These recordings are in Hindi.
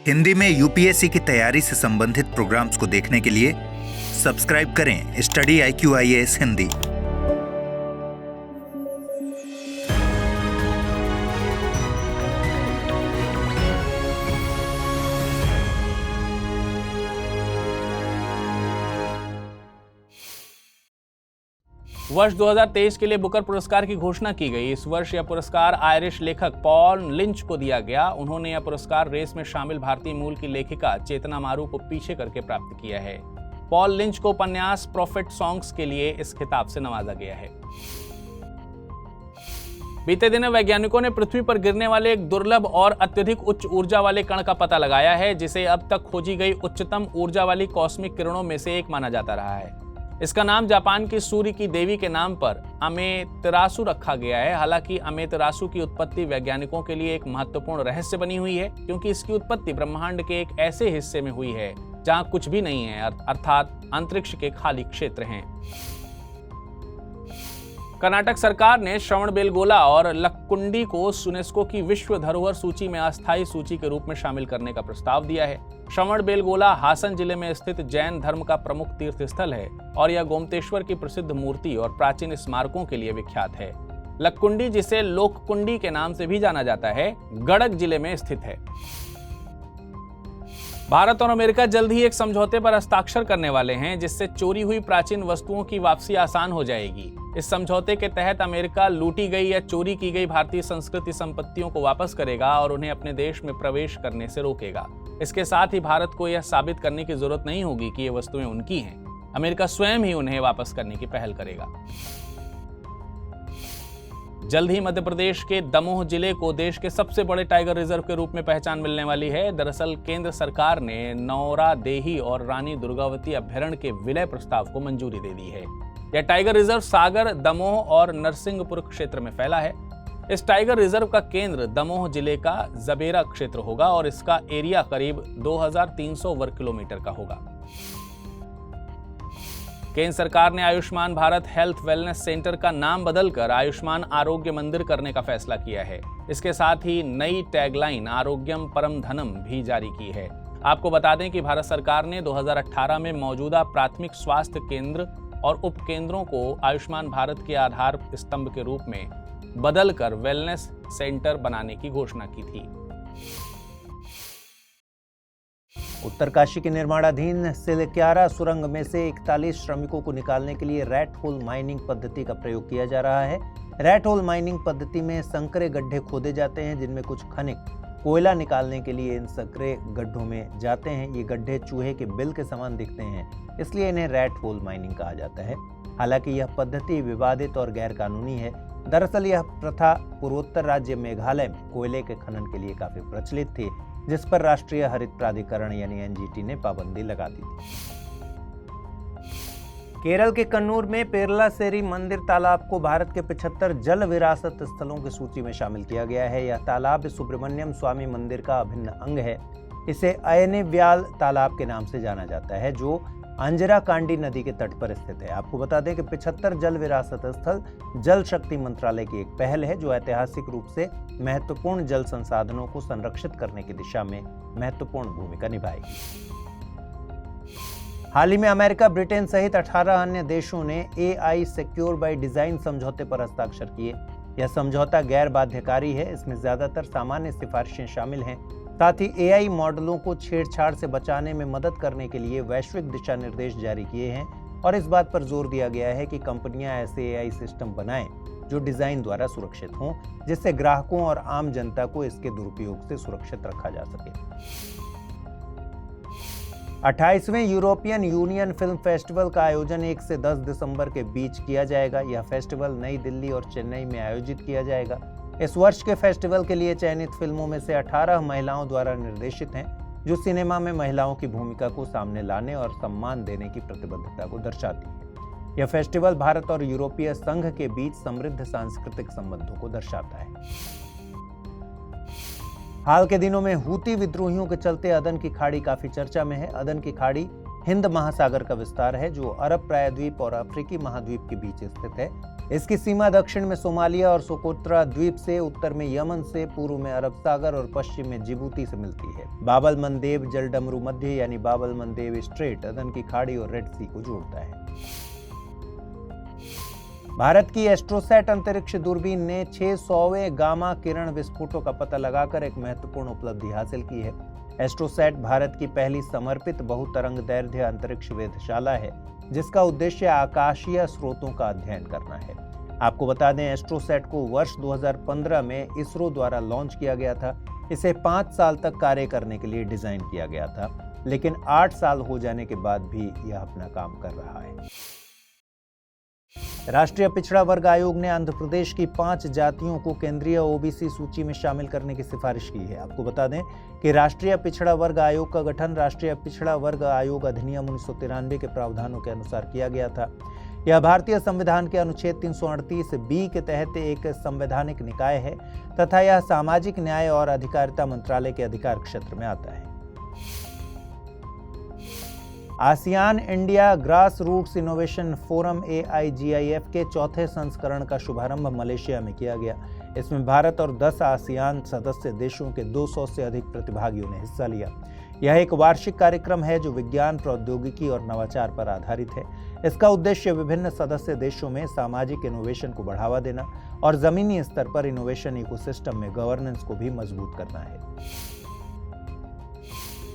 हिंदी में यूपीएससी की तैयारी से संबंधित प्रोग्राम्स को देखने के लिए सब्सक्राइब करें स्टडी IQ-IAS हिंदी। वर्ष 2023 के लिए बुकर पुरस्कार की घोषणा की गई। इस वर्ष यह पुरस्कार आयरिश लेखक पॉल लिंच को दिया गया। उन्होंने यह पुरस्कार रेस में शामिल भारतीय मूल की लेखिका चेतना मारू को पीछे करके प्राप्त किया है। पॉल लिंच को उपन्यास प्रॉफिट सॉन्ग्स के लिए इस खिताब से नवाजा गया है। बीते दिनों वैज्ञानिकों ने पृथ्वी पर गिरने वाले एक दुर्लभ और अत्यधिक उच्च ऊर्जा वाले कण का पता लगाया है, जिसे अब तक खोजी गई उच्चतम ऊर्जा वाली कॉस्मिक किरणों में से एक माना जाता रहा है। इसका नाम जापान की सूर्य की देवी के नाम पर अमेतेरासु रखा गया है। हालांकि अमेतेरासु की उत्पत्ति वैज्ञानिकों के लिए एक महत्वपूर्ण रहस्य बनी हुई है, क्योंकि इसकी उत्पत्ति ब्रह्मांड के एक ऐसे हिस्से में हुई है जहां कुछ भी नहीं है, अर्थात अंतरिक्ष के खाली क्षेत्र हैं। कर्नाटक सरकार ने श्रवणबेलगोला और लक्कुंडी को यूनेस्को की विश्व धरोहर सूची में अस्थायी सूची के रूप में शामिल करने का प्रस्ताव दिया है। श्रवणबेलगोला हासन जिले में स्थित जैन धर्म का प्रमुख तीर्थ स्थल है और यह गोमतेश्वर की प्रसिद्ध मूर्ति और प्राचीन स्मारकों के लिए विख्यात है। लक्कुंडी, जिसे लोककुंडी के नाम से भी जाना जाता है, गडक जिले में स्थित है। भारत और अमेरिका जल्द ही एक समझौते पर हस्ताक्षर करने वाले हैं, जिससे चोरी हुई प्राचीन वस्तुओं की वापसी आसान हो जाएगी। इस समझौते के तहत अमेरिका लूटी गई या चोरी की गई भारतीय संस्कृति संपत्तियों को वापस करेगा और उन्हें अपने देश में प्रवेश करने से रोकेगा। इसके साथ ही भारत को यह साबित करने की जरूरत नहीं होगी कि ये वस्तुएं उनकी हैं। अमेरिका स्वयं ही उन्हें वापस करने की पहल करेगा। जल्द ही मध्य प्रदेश के दमोह जिले को देश के सबसे बड़े टाइगर रिजर्व के रूप में पहचान मिलने वाली है। दरअसल केंद्र सरकार ने नौरा देही और रानी दुर्गावती अभ्यारण्य के विलय प्रस्ताव को मंजूरी दे दी है। यह टाइगर रिजर्व सागर, दमोह और नरसिंहपुर क्षेत्र में फैला है। इस टाइगर रिजर्व का केंद्र दमोह जिले का जबेरा क्षेत्र होगा और इसका एरिया करीब 2300 वर्ग किलोमीटर का होगा। केंद्र सरकार ने Ayushman Bharat health wellness centre का नाम बदलकर आयुष्मान आरोग्य मंदिर करने का फैसला किया है। इसके साथ ही नई टैगलाइन आरोग्यम परम धनम भी जारी की है। आपको बता दें कि भारत सरकार ने 2018 में मौजूदा प्राथमिक स्वास्थ्य केंद्र और उपकेंद्रों को आयुष्मान भारत के आधार स्तंभ के रूप में बदलकर वेलनेस सेंटर बनाने की घोषणा की थी। उत्तरकाशी के निर्माणाधीन सिलक्यारा सुरंग में से 41 श्रमिकों को निकालने के लिए रैट होल माइनिंग पद्धति का प्रयोग किया जा रहा है। रैट होल माइनिंग पद्धति में संकरे गड्ढे खोदे जाते हैं, जिनमें कुछ खनिक कोयला निकालने के लिए इन संकरे गड्ढों में जाते हैं। ये गड्ढे चूहे के बिल के समान दिखते हैं, इसलिए इन्हें रैट होल माइनिंग कहा जाता है। हालांकि यह पद्धति विवादित और गैर कानूनी है। दरअसल यह प्रथा पूर्वोत्तर राज्य मेघालय में कोयले के खनन के लिए काफी प्रचलित थी, जिस पर राष्ट्रीय हरित प्राधिकरण यानी NGT ने पाबंदी लगा दी थी। केरल के कन्नूर में पेरलासेरी मंदिर तालाब को भारत के 75 जल विरासत स्थलों की सूची में शामिल किया गया है। यह तालाब सुब्रमण्यम स्वामी मंदिर का अभिन्न अंग है। इसे अयनेव्याल तालाब के नाम से जाना जाता है, जो अंजरा कांडी नदी के तट पर स्थित है। आपको बता दें कि 75 जल विरासत स्थल जल शक्ति मंत्रालय की एक पहल है, जो ऐतिहासिक रूप से महत्वपूर्ण जल संसाधनों को संरक्षित करने की दिशा में महत्वपूर्ण भूमिका निभाएगी। हाल ही में अमेरिका, ब्रिटेन सहित 18 अन्य देशों ने AI सिक्योर बाय डिजाइन समझौते पर हस्ताक्षर किए। यह समझौता गैर बाध्यकारी है। इसमें ज्यादातर सामान्य सिफारिशें शामिल हैं। साथ ही AI मॉडलों को छेड़छाड़ से बचाने में मदद करने के लिए वैश्विक दिशा निर्देश जारी किए हैं और इस बात पर जोर दिया गया है कि कंपनियां ऐसे AI सिस्टम बनाएं जो डिजाइन द्वारा सुरक्षित हों, जिससे ग्राहकों और आम जनता को इसके दुरुपयोग से सुरक्षित रखा जा सके। 28वें यूरोपियन यूनियन फिल्म फेस्टिवल का आयोजन 1 से 10 दिसंबर के बीच किया जाएगा। यह फेस्टिवल नई दिल्ली और चेन्नई में आयोजित किया जाएगा। इस वर्ष के फेस्टिवल के लिए चयनित फिल्मों में से 18 महिलाओं द्वारा निर्देशित हैं, जो सिनेमा में महिलाओं की भूमिका को सामने लाने और सम्मान देने की प्रतिबद्धता को दर्शाती है। यह फेस्टिवल भारत और यूरोपीय संघ के बीच समृद्ध सांस्कृतिक संबंधों को दर्शाता है। हाल के दिनों में हूती विद्रोहियों के चलते अदन की खाड़ी काफी चर्चा में है। अदन की खाड़ी हिंद महासागर का विस्तार है, जो अरब प्रायद्वीप और अफ्रीकी महाद्वीप के बीच स्थित है। इसकी सीमा दक्षिण में सोमालिया और सोकोत्रा द्वीप से, उत्तर में यमन से, पूर्व में अरब सागर और पश्चिम में जिबूती से मिलती है। बाब अल मंदेब जलडमरू मध्य यानी बाब अल मंदेब स्ट्रेट अदन की खाड़ी और रेड सी को जोड़ता है। भारत की एस्ट्रोसैट अंतरिक्ष दूरबीन ने 600वें गामा किरण विस्फोटों का पता लगाकर एक महत्वपूर्ण उपलब्धि हासिल की है। एस्ट्रोसैट भारत की पहली समर्पित बहुतरंग दैर्ध्य अंतरिक्ष वेधशाला है, जिसका उद्देश्य आकाशीय स्रोतों का अध्ययन करना है। आपको बता दें, एस्ट्रोसैट को वर्ष 2015 में इसरो द्वारा लॉन्च किया गया था। इसे 5 साल तक कार्य करने के लिए डिजाइन किया गया था, लेकिन 8 साल हो जाने के बाद भी यह अपना काम कर रहा है। राष्ट्रीय पिछड़ा वर्ग आयोग ने आंध्र प्रदेश की 5 जातियों को केंद्रीय ओबीसी सूची में शामिल करने की सिफारिश की है। आपको बता दें कि राष्ट्रीय पिछड़ा वर्ग आयोग का गठन राष्ट्रीय पिछड़ा वर्ग आयोग अधिनियम 1993 के प्रावधानों के अनुसार किया गया था। यह भारतीय संविधान के अनुच्छेद 338 के तहत एक संवैधानिक निकाय है तथा यह सामाजिक न्याय और अधिकारिता मंत्रालय के अधिकार क्षेत्र में आता है। ASEAN India grassroots innovation forum AIGIF के चौथे संस्करण का शुभारंभ मलेशिया में किया गया। इसमें भारत और 10 आसियान सदस्य देशों के 200 से अधिक प्रतिभागियों ने हिस्सा लिया। यह एक वार्षिक कार्यक्रम है जो विज्ञान, प्रौद्योगिकी और नवाचार पर आधारित है। इसका उद्देश्य विभिन्न सदस्य देशों में सामाजिक इनोवेशन को बढ़ावा देना और जमीनी स्तर पर इनोवेशन इकोसिस्टम में गवर्नेंस को भी मजबूत करना है।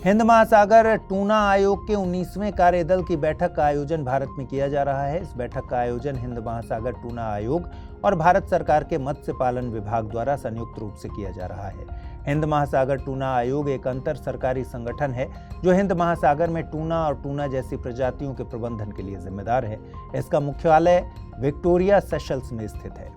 हिंद महासागर टूना आयोग के 19वें कार्यदल की बैठक का आयोजन भारत में किया जा रहा है। इस बैठक का आयोजन हिंद महासागर टूना आयोग और भारत सरकार के मत्स्य पालन विभाग द्वारा संयुक्त रूप से किया जा रहा है। हिंद महासागर टूना आयोग एक अंतर सरकारी संगठन है जो हिंद महासागर में टूना और टूना जैसी प्रजातियों के प्रबंधन के लिए जिम्मेदार है। इसका मुख्यालय विक्टोरिया सेशल्स में स्थित है।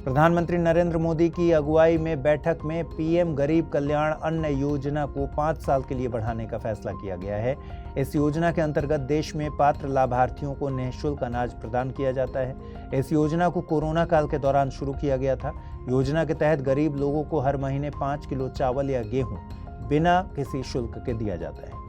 प्रधानमंत्री नरेंद्र मोदी की अगुवाई में बैठक में PM गरीब कल्याण अन्न योजना को 5 साल के लिए बढ़ाने का फैसला किया गया है। इस योजना के अंतर्गत देश में पात्र लाभार्थियों को निःशुल्क अनाज प्रदान किया जाता है। इस योजना को कोरोना काल के दौरान शुरू किया गया था। योजना के तहत गरीब लोगों को हर महीने 5 किलो चावल या गेहूं बिना किसी शुल्क के दिया जाता है।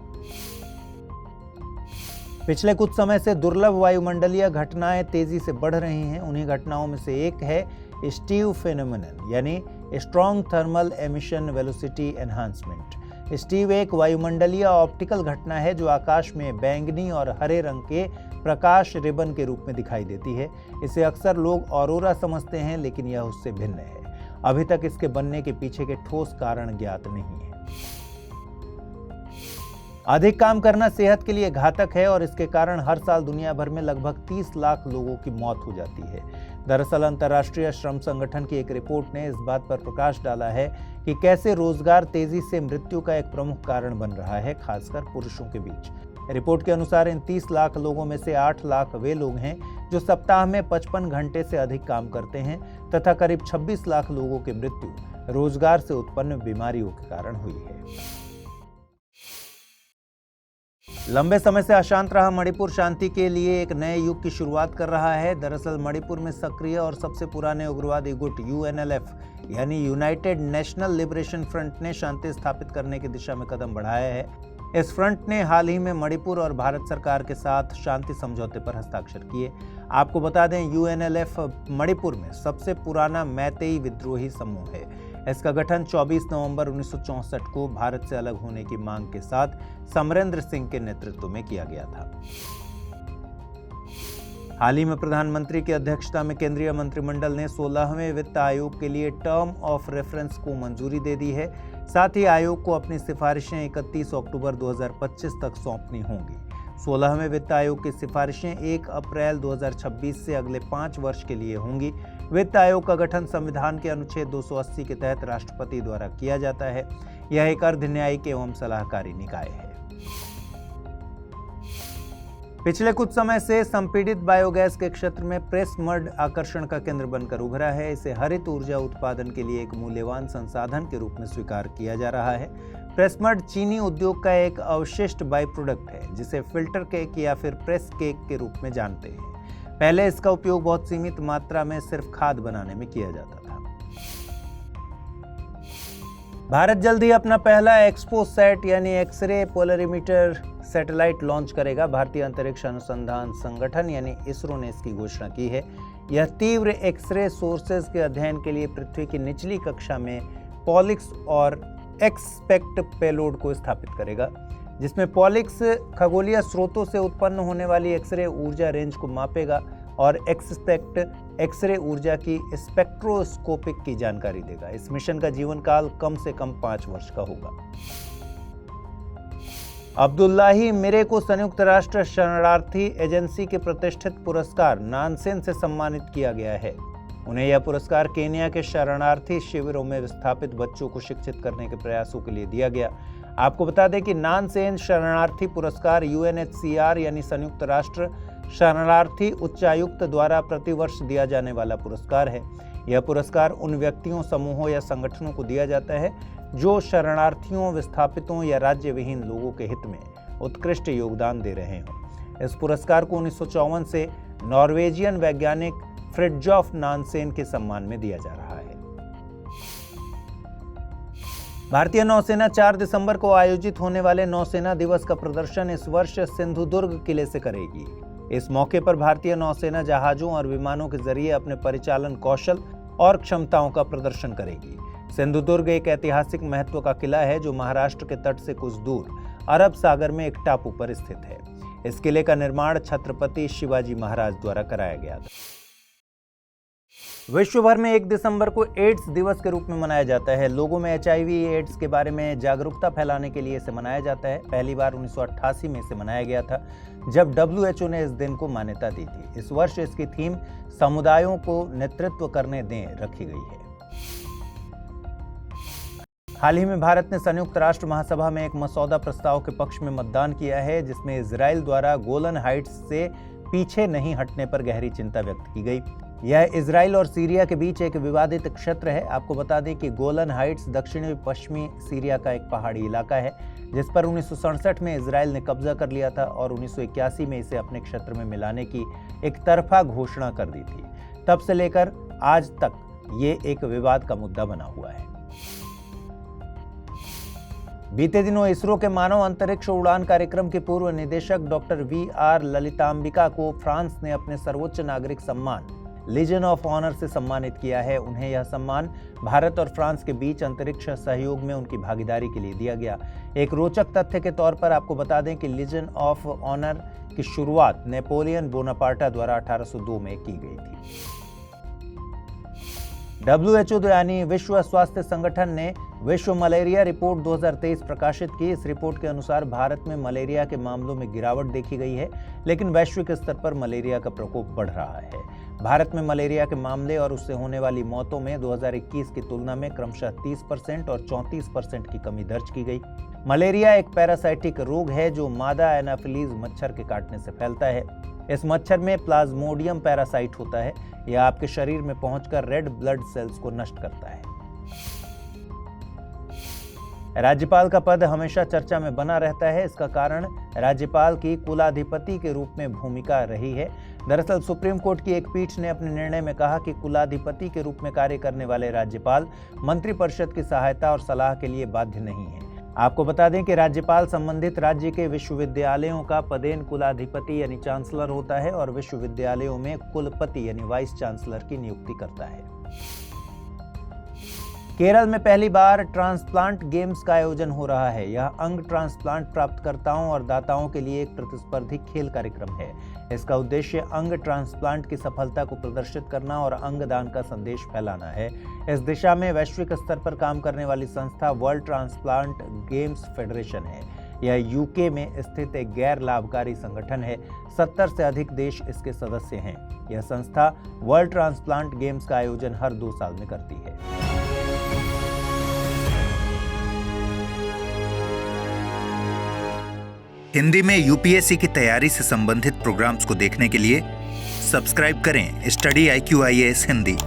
पिछले कुछ समय से दुर्लभ वायुमंडलीय घटनाएं तेजी से बढ़ रही हैं। उन्हीं घटनाओं में से एक है स्टीव फेनोमेनन यानी strong thermal emission velocity enhancement. Steve एक वायुमंडलीय ऑप्टिकल घटना है जो आकाश में बैंगनी और हरे रंग के प्रकाश रिबन के रूप में दिखाई देती है। इसे अक्सर लोग ऑरोरा समझते हैं, लेकिन यह उससे भिन्न है। अभी तक इसके बनने के पीछे के ठोस कारण ज्ञात नहीं है। अधिक काम करना सेहत के लिए घातक है और इसके कारण हर साल दुनिया भर में लगभग 30 लाख लोगों की मौत हो जाती है। दरअसल अंतर्राष्ट्रीय श्रम संगठन की एक रिपोर्ट ने इस बात पर प्रकाश डाला है कि कैसे रोजगार तेजी से मृत्यु का एक प्रमुख कारण बन रहा है, खासकर पुरुषों के बीच। रिपोर्ट के अनुसार इन 30 लाख लोगों में से 8 लाख वे लोग हैं जो सप्ताह में 55 घंटे से अधिक काम करते हैं तथा करीब 26 लाख लोगों की मृत्यु रोजगार से उत्पन्न बीमारियों के कारण हुई है। लंबे समय से अशांत रहा मणिपुर शांति के लिए एक नए युग की शुरुआत कर रहा है। दरअसल मणिपुर में सक्रिय और सबसे पुराने उग्रवादी गुट UNLF यानी यूनाइटेड नेशनल लिबरेशन फ्रंट ने शांति स्थापित करने की दिशा में कदम बढ़ाया है। इस फ्रंट ने हाल ही में मणिपुर और भारत सरकार के साथ शांति समझौते पर हस्ताक्षर किए। आपको बता दें, UNLF मणिपुर में सबसे पुराना मैतेई विद्रोही समूह है। इसका गठन 24 नवंबर 1964 को भारत से अलग होने की मांग के साथ समरेंद्र सिंह के नेतृत्व में किया गया था। हाल ही में प्रधानमंत्री की अध्यक्षता में केंद्रीय मंत्रिमंडल ने 16वें वित्त आयोग के लिए टर्म ऑफ रेफरेंस को मंजूरी दे दी है। साथ ही आयोग को अपनी सिफारिशें 31 अक्टूबर 2025 तक सौंपनी होंगी। 16वें वित्त आयोग की सिफारिशें 1 अप्रैल 2026 से अगले 5 वर्ष के लिए होंगी। वित्त आयोग का गठन संविधान के अनुच्छेद 280 के तहत राष्ट्रपति द्वारा किया जाता है। यह एक अर्ध न्यायिक एवं सलाहकारी निकाय है। पिछले कुछ समय से संपीड़ित बायोगैस के क्षेत्र में प्रेस मड आकर्षण का केंद्र बनकर उभरा है। इसे हरित ऊर्जा उत्पादन के लिए एक मूल्यवान संसाधन के रूप में स्वीकार किया जा रहा है। प्रेस मड चीनी उद्योग का एक अवशिष्ट बाई प्रोडक्ट है जिसे फिल्टर केक या फिर प्रेस केक के रूप में जानते हैं। पहले इसका उपयोग बहुत सीमित मात्रा में सिर्फ खाद बनाने में किया जाता था। भारत जल्द ही अपना पहला एक्सपोसैट यानी एक्सरे पोलरीमीटर सैटेलाइट लॉन्च करेगा। भारतीय अंतरिक्ष अनुसंधान संगठन यानी इसरो ने इसकी घोषणा की है। यह तीव्र एक्सरे सोर्सेज के अध्ययन के लिए पृथ्वी की निचली कक्षा में पॉलिक्स और एक्सपेक्ट पेलोड को स्थापित करेगा, जिसमें पॉलिक्स खगोलीय स्रोतों से उत्पन्न होने वाली एक्सरे ऊर्जा रेंज को मापेगा और एक्सपेक्ट एक्सरे ऊर्जा की स्पेक्ट्रोस्कोपिक की जानकारी देगा। इस मिशन का जीवन काल कम से कम 5 वर्ष का होगा। अब्दुल्लाही मिरे को संयुक्त राष्ट्र शरणार्थी एजेंसी के प्रतिष्ठित पुरस्कार नानसेन से सम्मानित किया गया है। उन्हें यह पुरस्कार केनिया के शरणार्थी शिविरों में विस्थापित बच्चों को शिक्षित करने के प्रयासों के लिए दिया गया। आपको बता दें कि नानसेन शरणार्थी पुरस्कार UNHCR यानी संयुक्त राष्ट्र शरणार्थी उच्चायुक्त द्वारा प्रतिवर्ष दिया जाने वाला पुरस्कार है। यह पुरस्कार उन व्यक्तियों, समूहों या संगठनों को दिया जाता है जो शरणार्थियों, विस्थापितों या राज्य विहीन लोगों के हित में उत्कृष्ट योगदान दे रहे हों। इस पुरस्कार को 1954 से नॉर्वेजियन वैज्ञानिक फ्रिडजॉफ नानसेन के सम्मान में दिया जा रहा है। भारतीय नौसेना 4 दिसंबर को आयोजित होने वाले नौसेना दिवस का प्रदर्शन इस वर्ष सिंधुदुर्ग किले से करेगी। इस मौके पर भारतीय नौसेना जहाजों और विमानों के जरिए अपने परिचालन कौशल और क्षमताओं का प्रदर्शन करेगी। सिंधुदुर्ग एक ऐतिहासिक महत्व का किला है जो महाराष्ट्र के तट से कुछ दूर अरब सागर में एक टापू पर स्थित है। इस किले का निर्माण छत्रपति शिवाजी महाराज द्वारा कराया गया था। विश्व भर में 1 दिसंबर को एड्स दिवस के रूप में मनाया जाता है। लोगों में HIV एड्स के बारे में जागरूकता फैलाने के लिए इसे मनाया जाता है। पहली बार 1988 में इसे मनाया गया था, जब WHO ने इस दिन को मान्यता दी थी। इस वर्ष इसकी थीम समुदायों को नेतृत्व करने दें रखी गई है। हाल ही में भारत ने संयुक्त राष्ट्र महासभा में एक मसौदा प्रस्ताव के पक्ष में मतदान किया है, जिसमें इजराइल द्वारा गोलन हाइट्स से पीछे नहीं हटने पर गहरी चिंता व्यक्त की गई। यह इजराइल और सीरिया के बीच एक विवादित क्षेत्र है। आपको बता दें कि गोलन हाइट्स दक्षिणी पश्चिमी सीरिया का एक पहाड़ी इलाका है, जिस पर 1967 में इजराइल ने कब्जा कर लिया था और 1981 में इसे अपने क्षेत्र में मिलाने की एक तरफा घोषणा कर दी थी। तब से लेकर आज तक ये एक विवाद का मुद्दा बना हुआ है। बीते दिनों इसरो के मानव अंतरिक्ष उड़ान कार्यक्रम के पूर्व निदेशक डॉक्टर VR ललितांबिका को फ्रांस ने अपने सर्वोच्च नागरिक सम्मान लीजन ऑफ ऑनर से सम्मानित किया है। उन्हें यह सम्मान भारत और फ्रांस के बीच अंतरिक्ष सहयोग में उनकी भागीदारी के लिए दिया गया। एक रोचक तथ्य के तौर पर आपको बता दें कि लीजन ऑफ ऑनर की शुरुआत नेपोलियन बोनापार्टा द्वारा 1802 में की गई थी। WHO यानी विश्व स्वास्थ्य संगठन ने विश्व मलेरिया रिपोर्ट 2023 प्रकाशित की। इस रिपोर्ट के अनुसार भारत में मलेरिया के मामलों में गिरावट देखी गई है, लेकिन वैश्विक स्तर पर मलेरिया का प्रकोप बढ़ रहा है। भारत में मलेरिया के मामले और उससे होने वाली मौतों में 2021 की तुलना में क्रमशः 30% और 34% की कमी दर्ज की गई। मलेरिया एक पैरासाइटिक रोग है जो मादा एनाफिलीज मच्छर के काटने से फैलता है। इस मच्छर में प्लाज्मोडियम पैरासाइट होता है। यह आपके शरीर में पहुंचकर रेड ब्लड सेल्स को नष्ट करता है। राज्यपाल का पद हमेशा चर्चा में बना रहता है। इसका कारण राज्यपाल की कुलाधिपति के रूप में भूमिका रही है। दरअसल सुप्रीम कोर्ट की एक पीठ ने अपने निर्णय में कहा कि कुलाधिपति के रूप में कार्य करने वाले राज्यपाल मंत्रिपरिषद की सहायता और सलाह के लिए बाध्य नहीं है। आपको बता दें कि राज्यपाल संबंधित राज्य के विश्वविद्यालयों का पदेन कुलाधिपति यानी चांसलर होता है और विश्वविद्यालयों में कुलपति यानी वाइस चांसलर की नियुक्ति करता है। केरल में पहली बार ट्रांसप्लांट गेम्स का आयोजन हो रहा है। यह अंग ट्रांसप्लांट प्राप्तकर्ताओं और दाताओं के लिए एक प्रतिस्पर्धी खेल कार्यक्रम है। इसका उद्देश्य अंग ट्रांसप्लांट की सफलता को प्रदर्शित करना और अंगदान का संदेश फैलाना है। इस दिशा में वैश्विक स्तर पर काम करने वाली संस्था वर्ल्ड ट्रांसप्लांट गेम्स फेडरेशन है। यह यूके में स्थित एक गैर लाभकारी संगठन है। 70 से अधिक देश इसके सदस्य हैं। यह संस्था वर्ल्ड ट्रांसप्लांट गेम्स का आयोजन हर 2 साल में करती है। हिंदी में UPSC की तैयारी से संबंधित प्रोग्राम्स को देखने के लिए सब्सक्राइब करें स्टडी IQ IAS हिंदी।